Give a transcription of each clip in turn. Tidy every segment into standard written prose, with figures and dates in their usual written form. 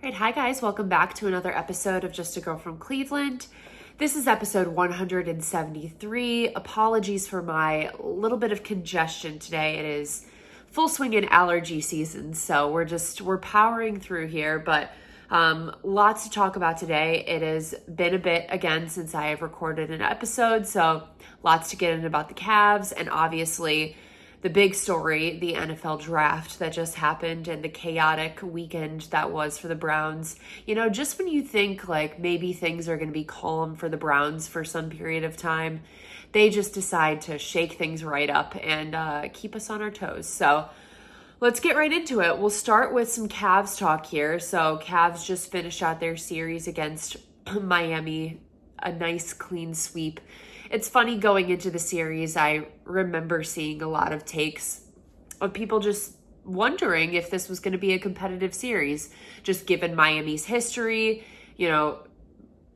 All right, hi guys, welcome back to another episode of Just a Girl from Cleveland. This is episode 173. Apologies for my little bit of congestion today. It is full swing in allergy season, so we're powering through here, but lots to talk about today. It has been a bit again since I have recorded an episode, so lots to get in about the Cavs and obviously the big story, the NFL draft that just happened and the chaotic weekend that was for the Browns. You know, just when you think like maybe things are going to be calm for the Browns for some period of time, they just decide to shake things right up and keep us on our toes. So let's get right into it. We'll start with some Cavs talk here. So Cavs just finished out their series against Miami, a nice clean sweep. It's funny going into the series, I remember seeing a lot of takes of people just wondering if this was going to be a competitive series, just given Miami's history. You know,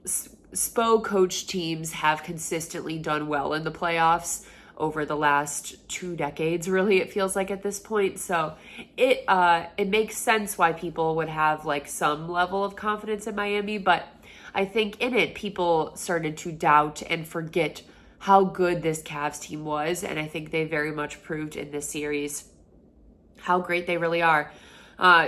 SPO coach teams have consistently done well in the playoffs over the last 2 decades, really, it feels like at this point. So it makes sense why people would have like some level of confidence in Miami, but I think in it, people started to doubt and forget how good this Cavs team was. And I think they very much proved in this series how great they really are.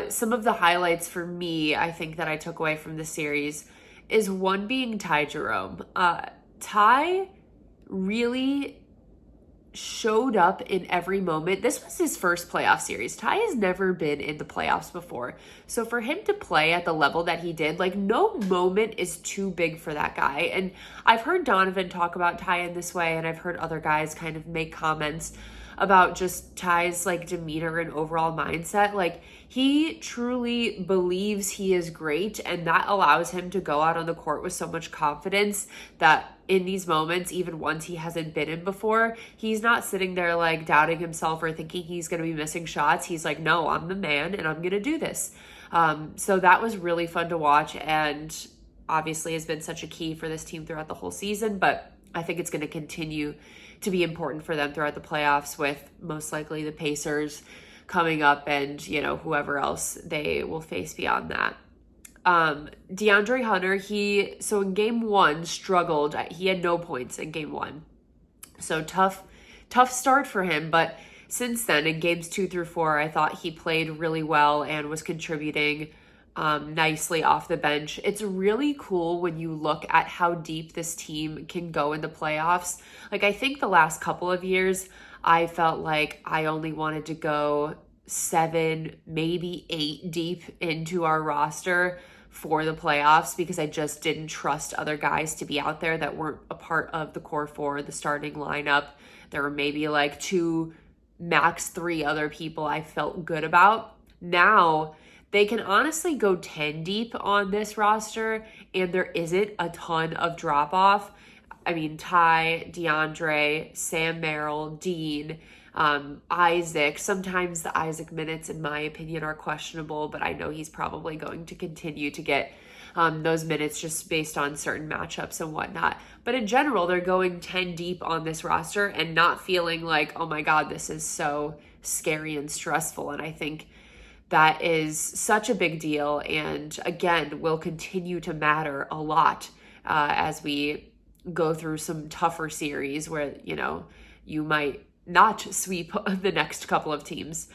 Some of the highlights for me, I think that I took away from the series is one being Jerome. Ty really showed up in every moment. This was his first playoff series. Ty has never been in the playoffs before. So for him to play at the level that he did, like no moment is too big for that guy. And I've heard Donovan talk about Ty in this way, and I've heard other guys kind of make comments about just Ty's like demeanor and overall mindset. Like he truly believes he is great, and that allows him to go out on the court with so much confidence that in these moments, even ones he hasn't been in before, he's not sitting there like doubting himself or thinking he's going to be missing shots. He's like, no, I'm the man and I'm going to do this. So that was really fun to watch, and obviously has been such a key for this team throughout the whole season, but I think it's going to continue to be important for them throughout the playoffs, with most likely the Pacers coming up and, you know, whoever else they will face beyond that. DeAndre Hunter, so in game 1 struggled. He had no points in game 1. So tough start for him. But since then, in games 2 through 4, I thought he played really well and was contributing nicely off the bench. It's really cool when you look at how deep this team can go in the playoffs. Like, I think the last couple of years, I felt like I only wanted to go 7, maybe 8 deep into our roster for the playoffs because I just didn't trust other guys to be out there that weren't a part of the core 4, the starting lineup. There were maybe like 2, max 3 other people I felt good about. Now, they can honestly go 10 deep on this roster, and there isn't a ton of drop-off. I mean, Ty, DeAndre, Sam Merrill, Dean, Isaac. Sometimes the Isaac minutes, in my opinion, are questionable, but I know he's probably going to continue to get those minutes just based on certain matchups and whatnot. But in general, they're going 10 deep on this roster and not feeling like, oh my God, this is so scary and stressful. And I think that is such a big deal, and again, will continue to matter a lot as we go through some tougher series where, you know, you might not sweep the next couple of teams.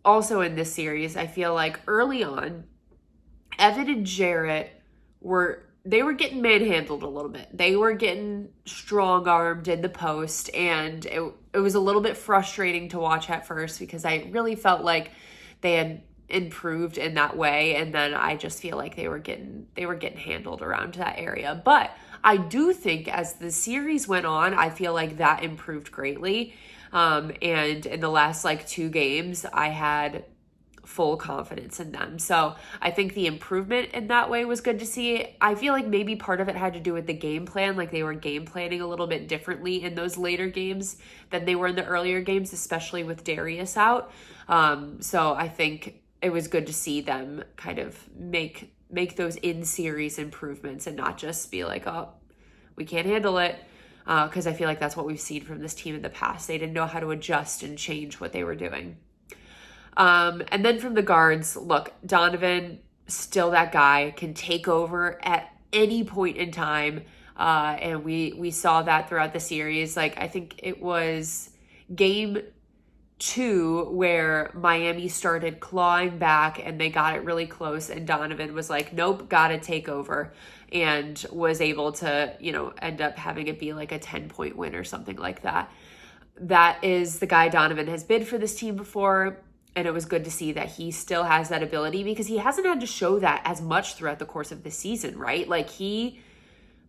Also in this series, I feel like early on, Evan and Jarrett were getting manhandled a little bit. They were getting strong-armed in the post, and it was a little bit frustrating to watch at first because I really felt like they had improved in that way, and then I just feel like they were getting handled around that area. But I do think as the series went on, I feel like that improved greatly. And in the last like 2 games, I had full confidence in them. So I think the improvement in that way was good to see. I feel like maybe part of it had to do with the game plan. Like they were game planning a little bit differently in those later games than they were in the earlier games, especially with Darius out. So I think it was good to see them kind of make those in-series improvements and not just be like, oh, we can't handle it. Because I feel like that's what we've seen from this team in the past. They didn't know how to adjust and change what they were doing. And then from the guards, look, Donovan, still that guy, can take over at any point in time. And we saw that throughout the series. Like, I think it was game 2 where Miami started clawing back and they got it really close, and Donovan was like, nope, gotta take over, and was able to, end up having it be like a 10-point win or something like that. That is the guy Donovan has been for this team before, and it was good to see that he still has that ability, because he hasn't had to show that as much throughout the course of the season, right? Like, he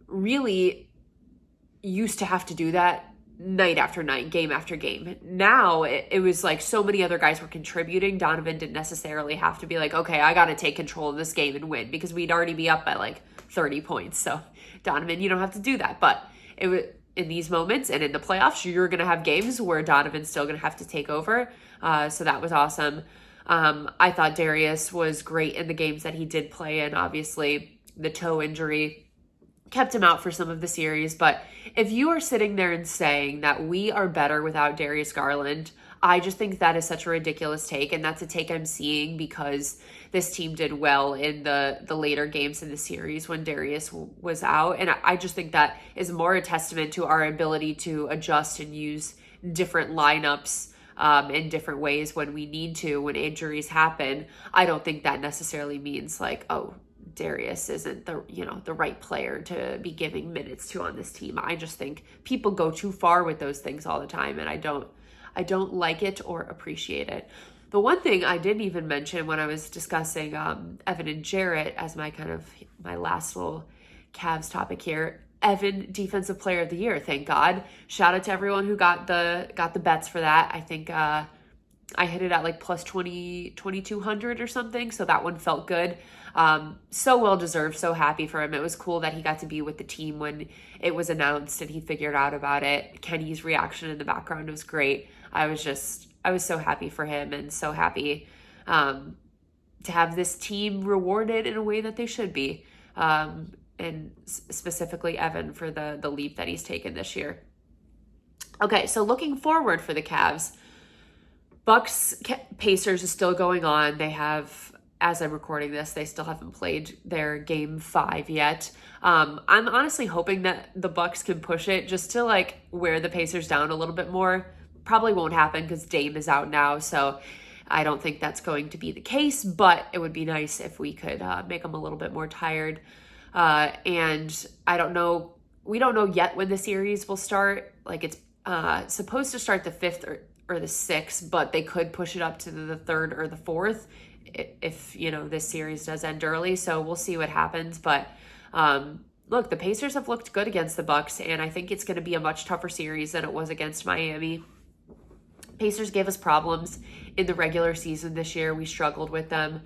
really used to have to do that night after night, game after game. Now it was like so many other guys were contributing. Donovan didn't necessarily have to be like, okay, I got to take control of this game and win, because we'd already be up by like 30 points. So Donovan, you don't have to do that. But it was in these moments and in the playoffs, you're going to have games where Donovan's still going to have to take over. So that was awesome. I thought Darius was great in the games that he did play in. Obviously, the toe injury kept him out for some of the series. But if you are sitting there and saying that we are better without Darius Garland, I just think that is such a ridiculous take. And that's a take I'm seeing because this team did well in the later games in the series when Darius was out. And I just think that is more a testament to our ability to adjust and use different lineups in different ways when we need to, when injuries happen. I don't think that necessarily means like, oh, Darius isn't the right player to be giving minutes to on this team. I just think people go too far with those things all the time, and I don't like it or appreciate it. The one thing I didn't even mention when I was discussing Evan and Jarrett as my last little Cavs topic here, Evan, Defensive Player of the Year, thank God. Shout out to everyone who got the bets for that. I think I hit it at like plus 2,200 or something, so that one felt good. So well deserved, so happy for him. It was cool that he got to be with the team when it was announced and he figured out about it. Kenny's reaction in the background was great. I was so happy for him, and so happy to have this team rewarded in a way that they should be. And specifically Evan for the leap that he's taken this year. Okay, so looking forward for the Cavs, Bucks Pacers is still going on. They have, as I'm recording this, they still haven't played their game 5 yet. I'm honestly hoping that the Bucks can push it just to like wear the Pacers down a little bit more. Probably won't happen because Dame is out now, so I don't think that's going to be the case, but it would be nice if we could make them a little bit more tired. And I don't know, we don't know yet when the series will start. Like, it's supposed to start the 5th or the 6th, but they could push it up to the 3rd or the 4th if this series does end early. So we'll see what happens. But look, the Pacers have looked good against the Bucks, and I think it's going to be a much tougher series than it was against Miami. Pacers gave us problems in the regular season this year. We struggled with them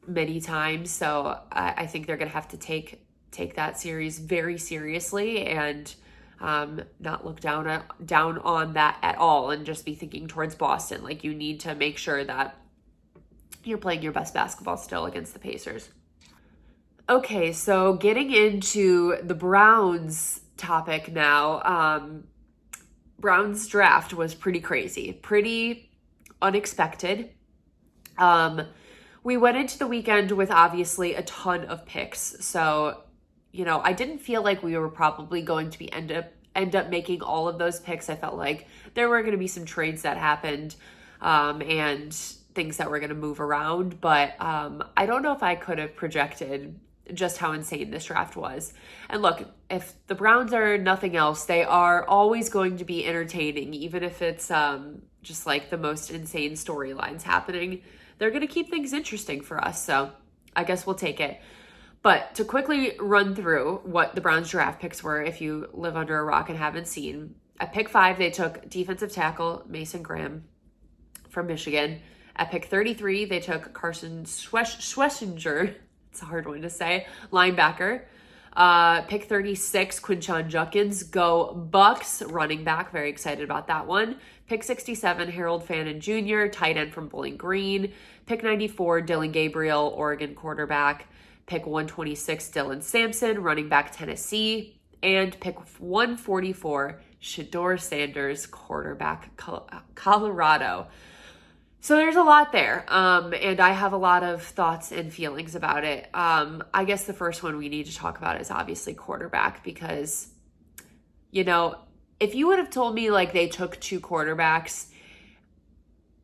many times, so I think they're going to have to take that series very seriously and not look down on that at all, and just be thinking towards Boston. Like, you need to make sure that you're playing your best basketball still against the Pacers. Okay, so getting into the Browns topic now. Browns draft was pretty crazy, pretty unexpected. We went into the weekend with obviously a ton of picks. So, I didn't feel like we were probably going to end up making all of those picks. I felt like there were going to be some trades that happened and things that were going to move around. But I don't know if I could have projected just how insane this draft was. And look, if the Browns are nothing else, they are always going to be entertaining, even if it's just like the most insane storylines happening. They're going to keep things interesting for us, so I guess we'll take it. But to quickly run through what the Browns draft picks were, if you live under a rock and haven't seen, at pick 5, they took defensive tackle Mason Graham from Michigan. At pick 33, they took Carson Schwessinger, it's a hard one to say, linebacker. Pick 36, Quinshon Judkins, go Bucks, running back. Very excited about that one. Pick 67, Harold Fannin Jr., tight end from Bowling Green. Pick 94, Dylan Gabriel, Oregon quarterback. Pick 126, Dylan Sampson, running back Tennessee. And pick 144, Shedeur Sanders, quarterback Colorado. So there's a lot there, and I have a lot of thoughts and feelings about it. I guess the first one we need to talk about is obviously quarterback, because, if you would have told me like they took two quarterbacks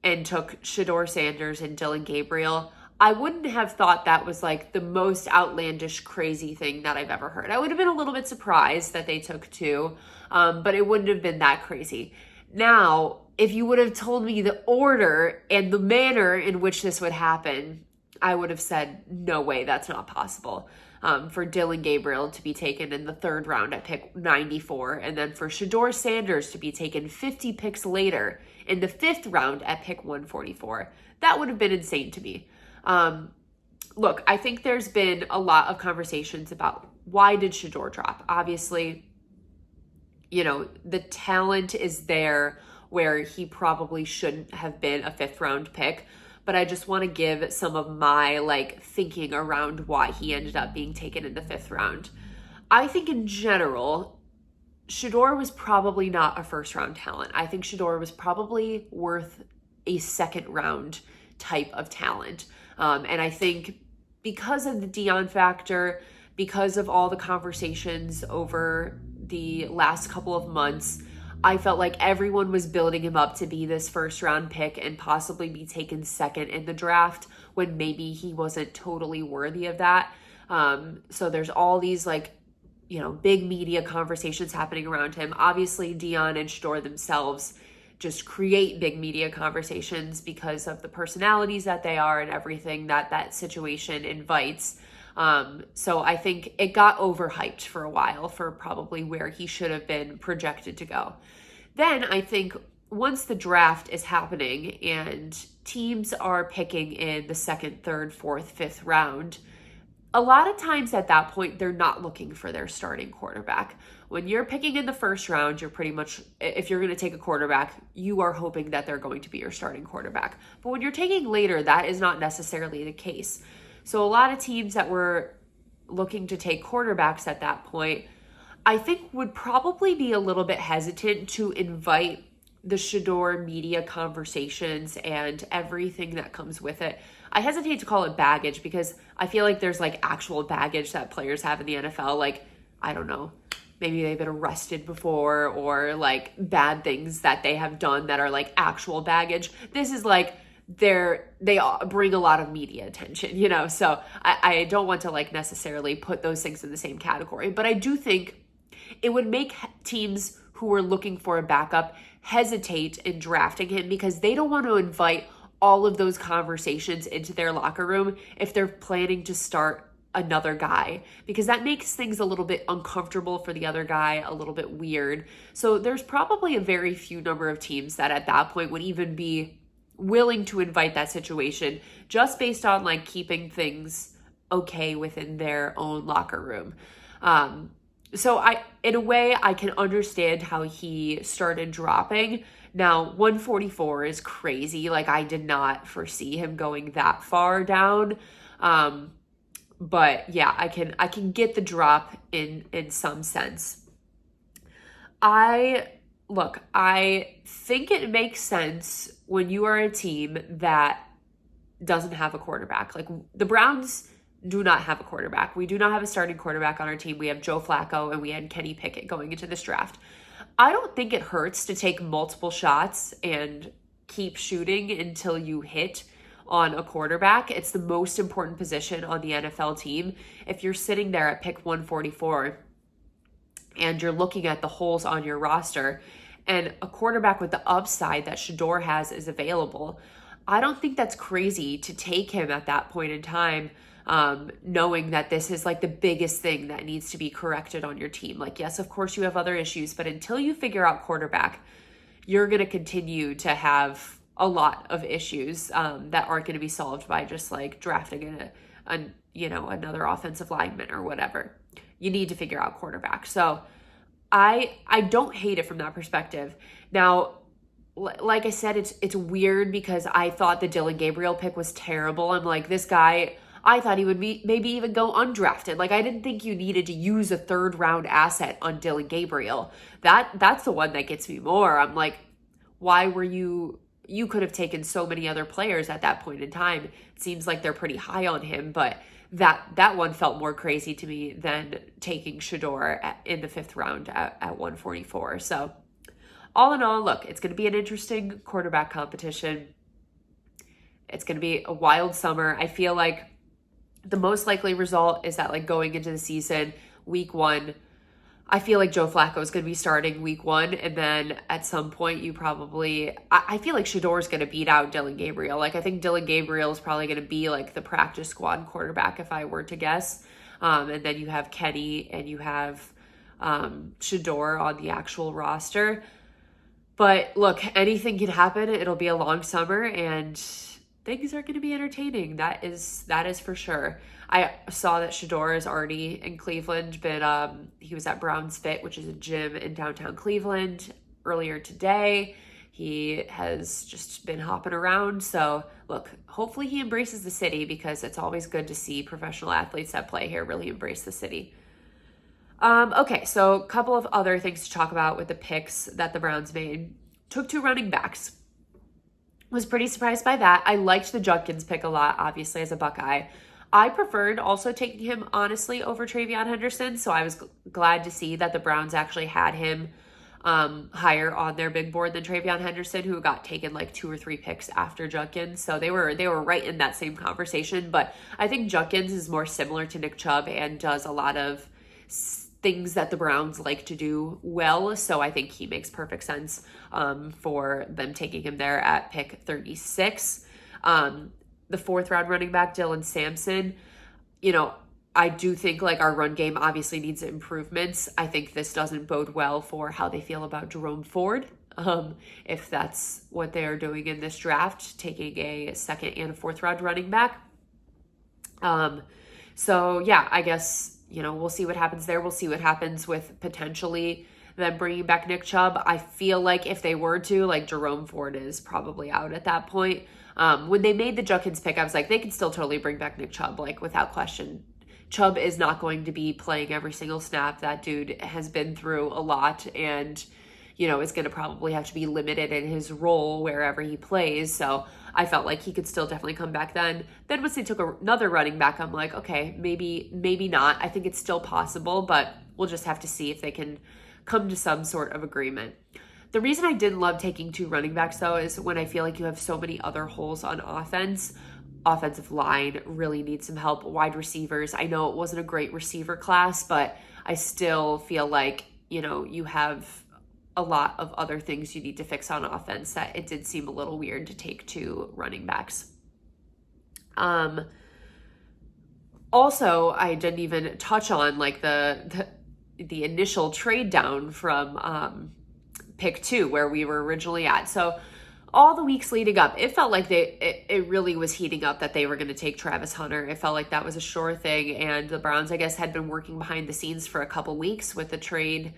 and took Shedeur Sanders and Dylan Gabriel, I wouldn't have thought that was like the most outlandish, crazy thing that I've ever heard. I would have been a little bit surprised that they took two, but it wouldn't have been that crazy. Now, if you would have told me the order and the manner in which this would happen, I would have said, no way, that's not possible. For Dylan Gabriel to be taken in the third round at pick 94, and then for Shedeur Sanders to be taken 50 picks later in the fifth round at pick 144. That would have been insane to me. Look, I think there's been a lot of conversations about why did Shedeur drop? Obviously, the talent is there where he probably shouldn't have been a fifth round pick. But I just want to give some of my thinking around why he ended up being taken in the fifth round. I think in general, Shedeur was probably not a first round talent. I think Shedeur was probably worth a second round type of talent. And I think because of the Deion factor, because of all the conversations over the last couple of months, I felt like everyone was building him up to be this first round pick and possibly be taken second in the draft when maybe he wasn't totally worthy of that. So there's all these big media conversations happening around him. Obviously, Deion and Shedeur themselves just create big media conversations because of the personalities that they are and everything that situation invites. So I think it got overhyped for a while for probably where he should have been projected to go. Then I think once the draft is happening and teams are picking in the second, third, fourth, fifth round, a lot of times at that point, they're not looking for their starting quarterback. When you're picking in the first round, you're pretty much, if you're going to take a quarterback, you are hoping that they're going to be your starting quarterback. But when you're taking later, that is not necessarily the case. So a lot of teams that were looking to take quarterbacks at that point, I think would probably be a little bit hesitant to invite the Shedeur media conversations and everything that comes with it. I hesitate to call it baggage because I feel like there's actual baggage that players have in the NFL. I don't know, maybe they've been arrested before or bad things that they have done that are actual baggage. This is they bring a lot of media attention, so I don't want to necessarily put those things in the same category, but I do think it would make teams who are looking for a backup hesitate in drafting him because they don't want to invite all of those conversations into their locker room if they're planning to start another guy, because that makes things a little bit uncomfortable for the other guy, a little bit weird. So there's probably a very few number of teams that at that point would even be willing to invite that situation just based on keeping things okay within their own locker room. So in a way, I can understand how he started dropping. Now, 144 is crazy. I did not foresee him going that far down. But yeah, I can get the drop in some sense. I think it makes sense when you are a team that doesn't have a quarterback. The Browns do not have a quarterback. We do not have a starting quarterback on our team. We have Joe Flacco and we had Kenny Pickett going into this draft. I don't think it hurts to take multiple shots and keep shooting until you hit on a quarterback. It's the most important position on the NFL team. If you're sitting there at pick 144 and you're looking at the holes on your roster and a quarterback with the upside that Shedeur has is available, I don't think that's crazy to take him at that point in time, knowing that this is the biggest thing that needs to be corrected on your team. Yes, of course you have other issues, but until you figure out quarterback, you're going to continue to have a lot of issues that aren't going to be solved by just drafting another offensive lineman or whatever. You need to figure out quarterback. So I don't hate it from that perspective. Now, like I said, it's weird because I thought the Dylan Gabriel pick was terrible. I'm this guy, I thought he would maybe even go undrafted. I didn't think you needed to use a third round asset on Dylan Gabriel. That's the one that gets me more. I'm why were you you could have taken so many other players at that point in time. It seems like they're pretty high on him, but that one felt more crazy to me than taking Shedeur in the 5th round at 144. So all in all, look, it's going to be an interesting quarterback competition. It's going to be a wild summer. I feel like the most likely result is that, like, going into the season, week 1, I feel like Joe Flacco is going to be starting week 1, and then at some point you probably, I feel like Shedeur is going to beat out Dylan Gabriel. Like, I think Dylan Gabriel is probably going to be like the practice squad quarterback if I were to guess. And then you have Kenny and you have Shedeur on the actual roster. But look, anything can happen. It'll be a long summer and things are going to be entertaining. That is for sure. I saw that Shedeur is already in Cleveland, but he was at Brown's Fit, which is a gym in downtown Cleveland, earlier today. He has just been hopping around. So look, hopefully he embraces the city, because it's always good to see professional athletes that play here really embrace the city. Okay, so a couple of other things to talk about with the picks that the Browns made. Took 2 running backs. Was pretty surprised by that. I liked the Judkins pick a lot, obviously, as a Buckeye. I preferred also taking him, honestly, over Travion Henderson, so I was glad to see that the Browns actually had him higher on their big board than Travion Henderson, who got taken like 2 or 3 picks after Judkins. So they were right in that same conversation. But I think Judkins is more similar to Nick Chubb and does a lot of things that the Browns like to do well. So I think he makes perfect sense for them taking him there at pick 36. The 4th round running back, Dylan Sampson, I do think like our run game obviously needs improvements. I think this doesn't bode well for how they feel about Jerome Ford. If that's what they're doing in this draft, taking a 2nd and a 4th round running back. So yeah, I guess, we'll see what happens there. We'll see what happens with potentially them bringing back Nick Chubb. I feel like if they were to, like, Jerome Ford is probably out at that point. When they made the Judkins pick, I was like, they can still totally bring back Nick Chubb, like, without question. Chubb is not going to be playing every single snap. That dude has been through a lot and, is going to probably have to be limited in his role wherever he plays. So I felt like he could still definitely come back then. Then once they took another running back, I'm like, okay, maybe not. I think it's still possible, but we'll just have to see if they can come to some sort of agreement. The reason I didn't love taking 2 running backs, though, is when I feel like you have so many other holes on offense. Offensive line really needs some help. Wide receivers, I know it wasn't a great receiver class, but I still feel like, you have a lot of other things you need to fix on offense, that it did seem a little weird to take 2 running backs. Also, I didn't even touch on like the initial trade down from pick 2, where we were originally at. So all the weeks leading up, it felt like it really was heating up that they were going to take Travis Hunter. It felt like that was a sure thing. And the Browns, I guess, had been working behind the scenes for a couple weeks with the trade,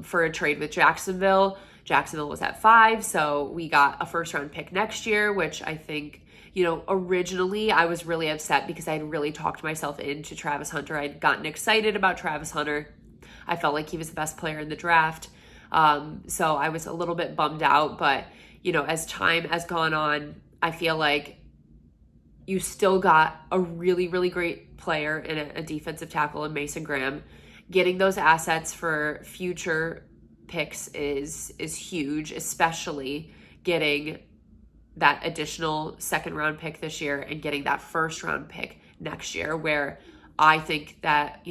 for a trade with Jacksonville. Jacksonville was at 5. So we got a 1st round pick next year, which I think, originally I was really upset because I had really talked myself into Travis Hunter. I'd gotten excited about Travis Hunter. I felt like he was the best player in the draft. So I was a little bit bummed out, but as time has gone on, I feel like you still got a really, really great player in a defensive tackle in Mason Graham. Getting those assets for future picks is huge, especially getting that additional 2nd round pick this year and getting that 1st round pick next year, where I think that,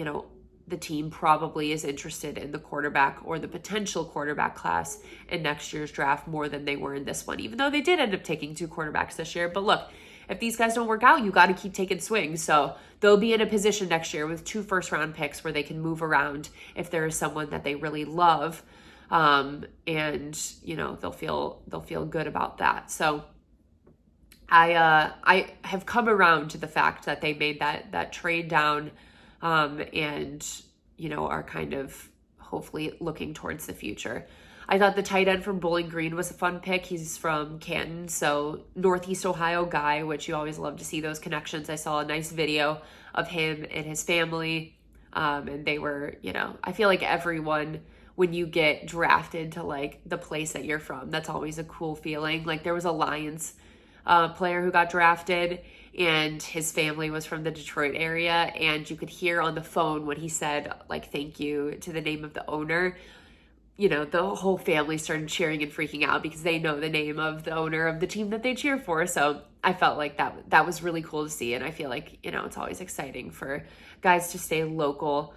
the team probably is interested in the quarterback or the potential quarterback class in next year's draft more than they were in this one, even though they did end up taking 2 quarterbacks this year. But look, if these guys don't work out, you got to keep taking swings. So they'll be in a position next year with 2 1st round picks where they can move around if there is someone that they really love. And, they'll feel good about that. So I have come around to the fact that they made that trade down, and, are kind of hopefully looking towards the future. I thought the tight end from Bowling Green was a fun pick. He's from Canton, so Northeast Ohio guy, which you always love to see those connections. I saw a nice video of him and his family, and they were, I feel like everyone when you get drafted to like the place that you're from. That's always a cool feeling. Like there was a Lions player who got drafted, and his family was from the Detroit area, and you could hear on the phone when he said like thank you to the name of the owner, you know, the whole family started cheering and freaking out because they know the name of the owner of the team that they cheer for. So I felt like that was really cool to see, and I feel like, you know, it's always exciting for guys to stay local.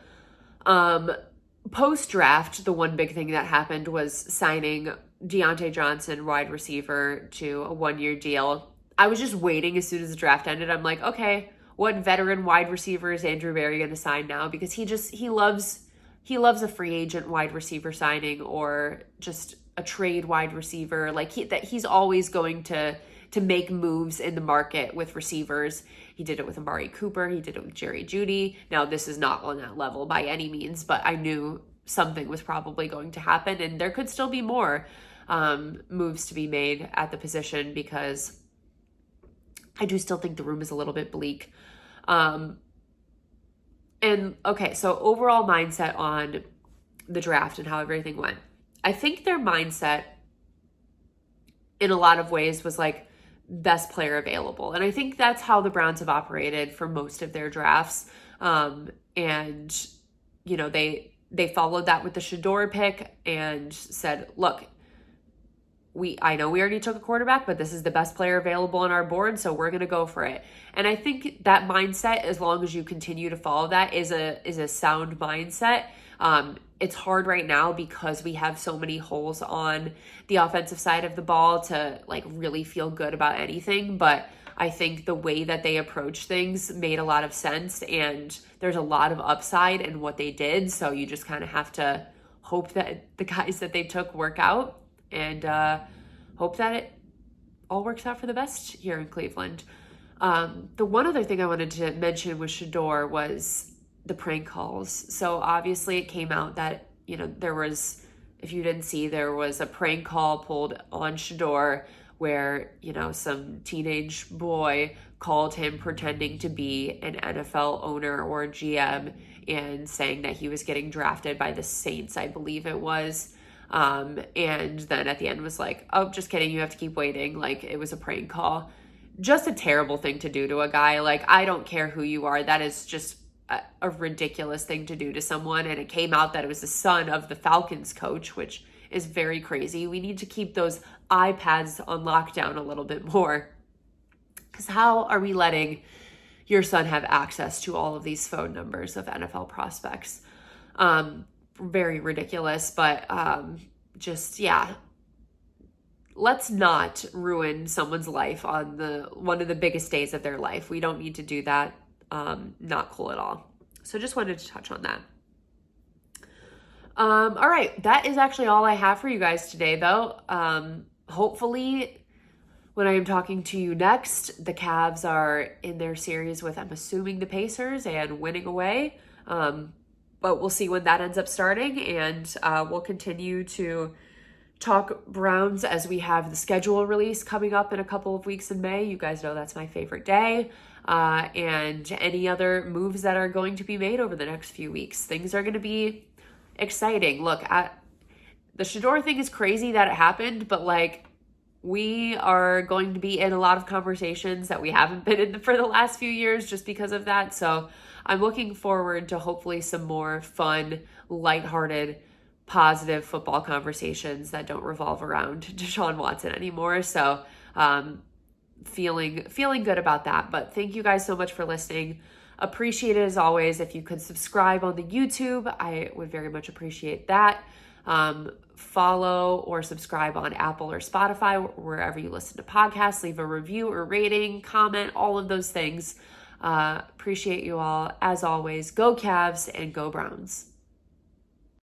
Post-draft, the one big thing that happened was signing Deontay Johnson, wide receiver, to a 1-year deal. I was just waiting as soon as the draft ended. I'm like, okay, what veteran wide receiver is Andrew Berry going to sign now? Because he loves a free agent wide receiver signing or just a trade wide receiver. Like he's always going to make moves in the market with receivers. He did it with Amari Cooper. He did it with Jerry Jeudy. Now, this is not on that level by any means, but I knew something was probably going to happen, and there could still be more moves to be made at the position because I do still think the room is a little bit bleak. And okay, so overall mindset on the draft and how everything went. I think their mindset in a lot of ways was like best player available. And I think that's how the Browns have operated for most of their drafts. And, you know, they followed that with the Shedeur pick and said, look, I know we already took a quarterback, but this is the best player available on our board, so we're going to go for it. And I think that mindset, as long as you continue to follow that, is a sound mindset. It's hard right now because we have so many holes on the offensive side of the ball to like really feel good about anything. But I think the way that they approach things made a lot of sense, and there's a lot of upside in what they did. So you just kind of have to hope that the guys that they took work out, and hope that it all works out for the best here in Cleveland. The one other thing I wanted to mention with Shedeur was the prank calls. So obviously it came out that, you know, there was a prank call pulled on Shedeur where, you know, some teenage boy called him pretending to be an NFL owner or GM and saying that he was getting drafted by the Saints, I believe it was. And then at the end was like, oh, just kidding, you have to keep waiting. Like, it was a prank call. Just a terrible thing to do to a guy. Like, I don't care who you are. That is just a ridiculous thing to do to someone. And it came out that it was the son of the Falcons coach, which is very crazy. We need to keep those iPads on lockdown a little bit more. Because how are we letting your son have access to all of these phone numbers of NFL prospects? Very ridiculous, but just, yeah. Let's not ruin someone's life on one of the biggest days of their life. We don't need to do that. Not cool at all. So just wanted to touch on that. All right. That is actually all I have for you guys today, though. Hopefully, when I am talking to you next, the Cavs are in their series with, I'm assuming, the Pacers and winning away. But we'll see when that ends up starting, and we'll continue to talk Browns as we have the schedule release coming up in a couple of weeks in May. You guys know that's my favorite day. And any other moves that are going to be made over the next few weeks. Things are going to be exciting. Look, the Shedeur thing is crazy that it happened, but like, we are going to be in a lot of conversations that we haven't been in for the last few years just because of that. So I'm looking forward to hopefully some more fun, lighthearted, positive football conversations that don't revolve around Deshaun Watson anymore. So feeling good about that. But thank you guys so much for listening. Appreciate it as always. If you could subscribe on the YouTube, I would very much appreciate that. Follow or subscribe on Apple or Spotify, wherever you listen to podcasts. Leave a review or rating, comment, all of those things. Appreciate you all. As always, go Cavs and go Browns.